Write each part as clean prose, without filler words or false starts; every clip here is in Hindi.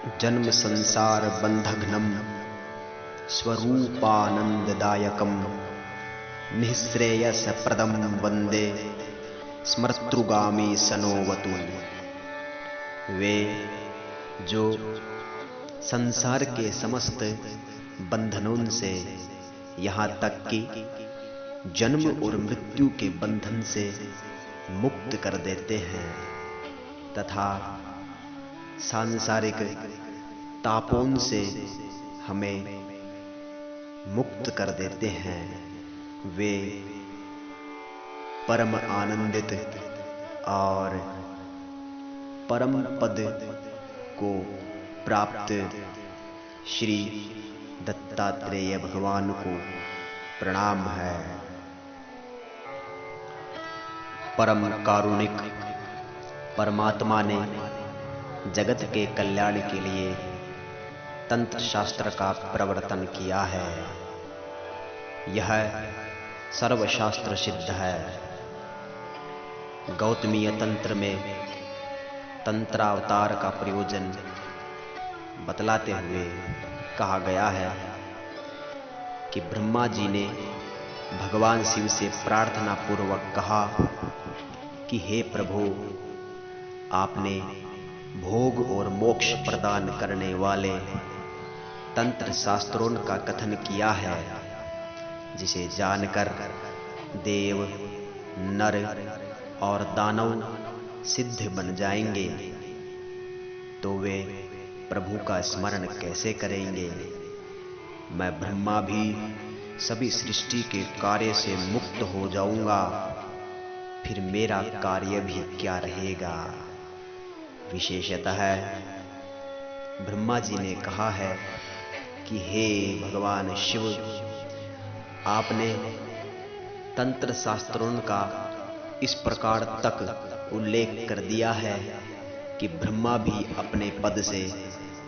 जन्म संसार बंधघ्नम स्वरूपानंददायकम निःश्रेयसप्रदं वंदे स्मर्तृगामी सनोवतु। वे जो संसार के समस्त बंधनों से यहाँ तक कि जन्म और मृत्यु के बंधन से मुक्त कर देते हैं तथा सांसारिक तापों से हमें मुक्त कर देते हैं, वे परम आनंदित और परम पद को प्राप्त श्री दत्तात्रेय भगवान को प्रणाम है। परम कारुणिक परमात्मा ने जगत के कल्याण के लिए तंत्र शास्त्र का प्रवर्तन किया है। यह सर्वशास्त्र सिद्ध है। गौतमीय तंत्र में तंत्रावतार का प्रयोजन बतलाते हुए कहा गया है कि ब्रह्मा जी ने भगवान शिव से प्रार्थना पूर्वक कहा कि हे प्रभु, आपने भोग और मोक्ष प्रदान करने वाले तंत्र शास्त्रों का कथन किया है, जिसे जानकर देव, नर और दानव सिद्ध बन जाएंगे, तो वे प्रभु का स्मरण कैसे करेंगे। मैं ब्रह्मा भी सभी सृष्टि के कार्य से मुक्त हो जाऊंगा, फिर मेरा कार्य भी क्या रहेगा। विशेषतः ब्रह्मा जी ने कहा है कि हे भगवान शिव, आपने तंत्र शास्त्रों का इस प्रकार तक उल्लेख कर दिया है कि ब्रह्मा भी अपने पद से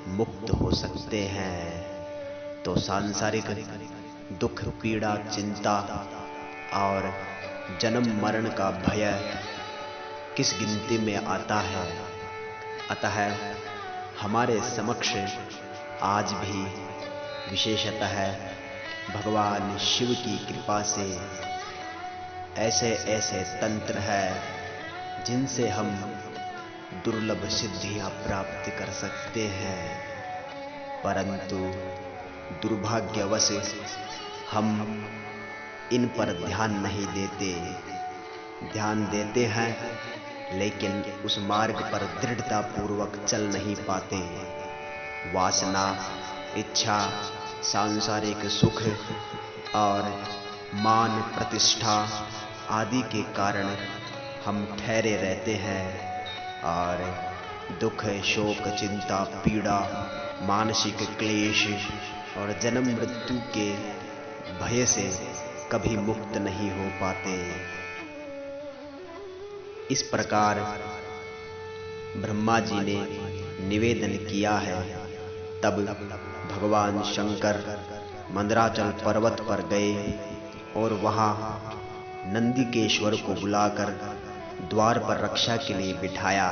मुक्त हो सकते हैं, तो सांसारिक दुख, पीड़ा, चिंता और जन्म मरण का भय किस गिनती में आता है। अतः हमारे समक्ष आज भी विशेषतः भगवान शिव की कृपा से ऐसे ऐसे तंत्र हैं जिनसे हम दुर्लभ सिद्धियां प्राप्त कर सकते हैं, परंतु दुर्भाग्यवश हम इन पर ध्यान नहीं देते। ध्यान देते हैं लेकिन उस मार्ग पर दृढ़ता पूर्वक चल नहीं पाते। वासना, इच्छा, सांसारिक सुख और मान प्रतिष्ठा आदि के कारण हम ठहरे रहते हैं और दुख, शोक, चिंता, पीड़ा, मानसिक क्लेश और जन्म मृत्यु के भय से कभी मुक्त नहीं हो पाते। इस प्रकार ब्रह्मा जी ने निवेदन किया है। तब भगवान शंकर मंदराचल पर्वत पर गए और वहां नंदिकेश्वर को बुलाकर द्वार पर रक्षा के लिए बिठाया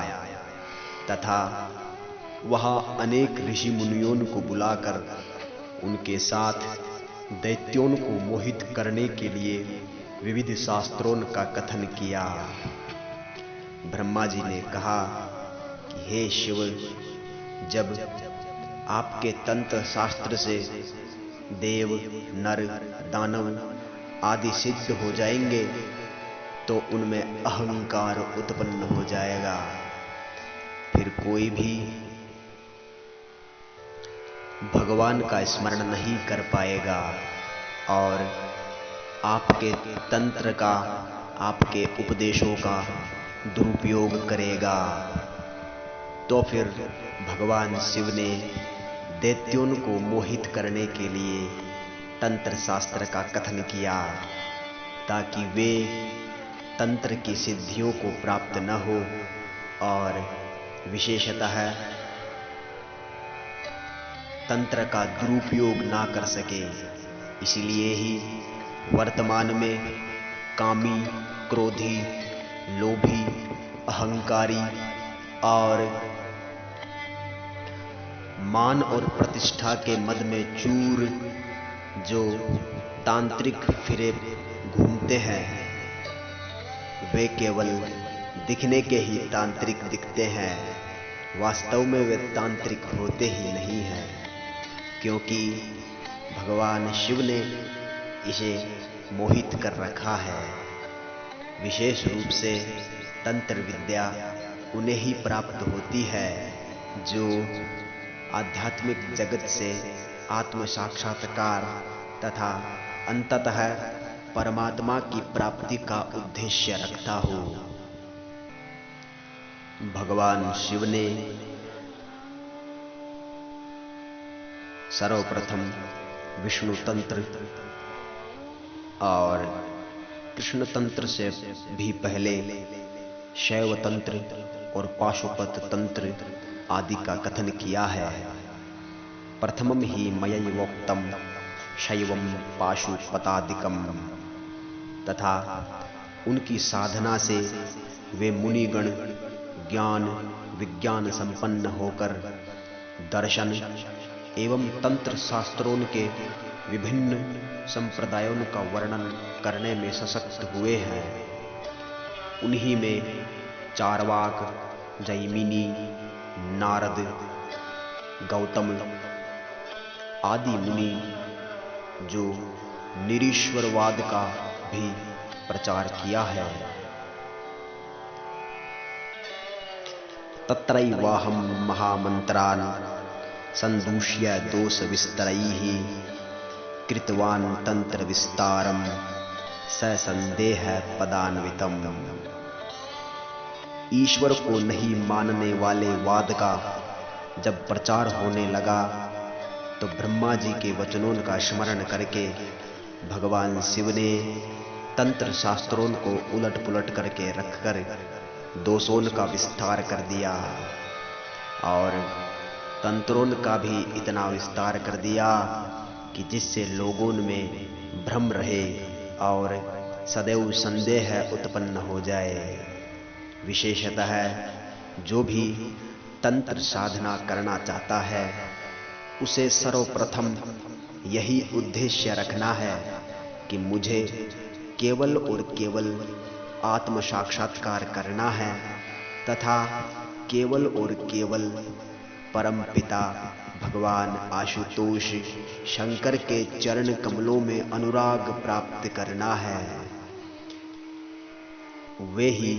तथा वहां अनेक ऋषि मुनियों को बुलाकर उनके साथ दैत्यों को मोहित करने के लिए विविध शास्त्रों का कथन किया। ब्रह्मा जी ने कहा कि हे शिव, जब आपके तंत्र शास्त्र से देव, नर, दानव आदि सिद्ध हो जाएंगे तो उनमें अहंकार उत्पन्न हो जाएगा। फिर कोई भी भगवान का स्मरण नहीं कर पाएगा और आपके तंत्र का, आपके उपदेशों का दुरुपयोग करेगा। तो फिर भगवान शिव ने दैत्यों को मोहित करने के लिए तंत्र शास्त्र का कथन किया ताकि वे तंत्र की सिद्धियों को प्राप्त न हो और विशेषतः तंत्र का दुरुपयोग ना कर सके। इसलिए ही वर्तमान में कामी, क्रोधी, लोभी, अहंकारी और मान और प्रतिष्ठा के मद में चूर जो तांत्रिक फिरे घूमते हैं, वे केवल दिखने के ही तांत्रिक दिखते हैं, वास्तव में वे तांत्रिक होते ही नहीं हैं, क्योंकि भगवान शिव ने इसे मोहित कर रखा है। विशेष रूप से तंत्र विद्या उन्हें ही प्राप्त होती है जो आध्यात्मिक जगत से आत्म साक्षात्कार तथा अंततः परमात्मा की प्राप्ति का उद्देश्य रखता हो। भगवान शिव ने सर्वप्रथम विष्णु तंत्र और कृष्ण तंत्र से भी पहले शैव तंत्र और पाशुपत तंत्र आदि का कथन किया है। प्रथमम ही मयैवोक्तम शैवम पाशुपतादिकम, तथा उनकी साधना से वे मुनिगण ज्ञान विज्ञान संपन्न होकर दर्शन एवं तंत्र शास्त्रों के विभिन्न संप्रदायों का वर्णन करने में सशक्त हुए हैं। उन्हीं में चारवाक, जैमिनी, नारद, गौतम आदि मुनि जो निरीश्वरवाद का भी प्रचार किया है। तत्रैवाहं महामंत्रान् संदूष्य दोष विस्तरैः कृतवान् तंत्र विस्तारम ससंदेह पदान्वितम। ईश्वर को नहीं मानने वाले वाद का जब प्रचार होने लगा तो ब्रह्मा जी के वचनों का स्मरण करके भगवान शिव ने तंत्र शास्त्रों को उलट पुलट करके रखकर दोषों का विस्तार कर दिया और तंत्रों का भी इतना विस्तार कर दिया कि जिससे लोगों में भ्रम रहे और सदैव संदेह उत्पन्न हो जाए। विशेषतः जो भी तंत्र साधना करना चाहता है उसे सर्वप्रथम यही उद्देश्य रखना है कि मुझे केवल और केवल आत्म साक्षात्कार करना है तथा केवल और केवल परम पिता भगवान आशुतोष शंकर के चरण कमलों में अनुराग प्राप्त करना है। वे ही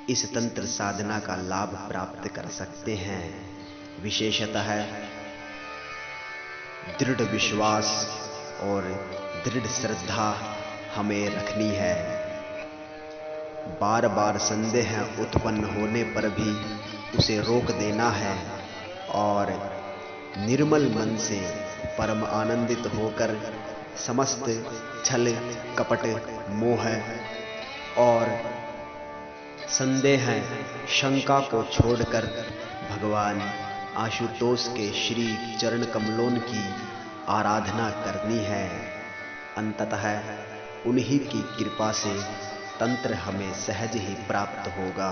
इस तंत्र साधना का लाभ प्राप्त कर सकते हैं। विशेषतः दृढ़ विश्वास और दृढ़ श्रद्धा हमें रखनी है। बार बार संदेह उत्पन्न होने पर भी उसे रोक देना है और निर्मल मन से परम आनंदित होकर समस्त छल कपट मोह और संदेह शंका को छोड़कर भगवान आशुतोष के श्री चरण कमलों की आराधना करनी है। अंततः उन्हीं की कृपा से तंत्र हमें सहज ही प्राप्त होगा।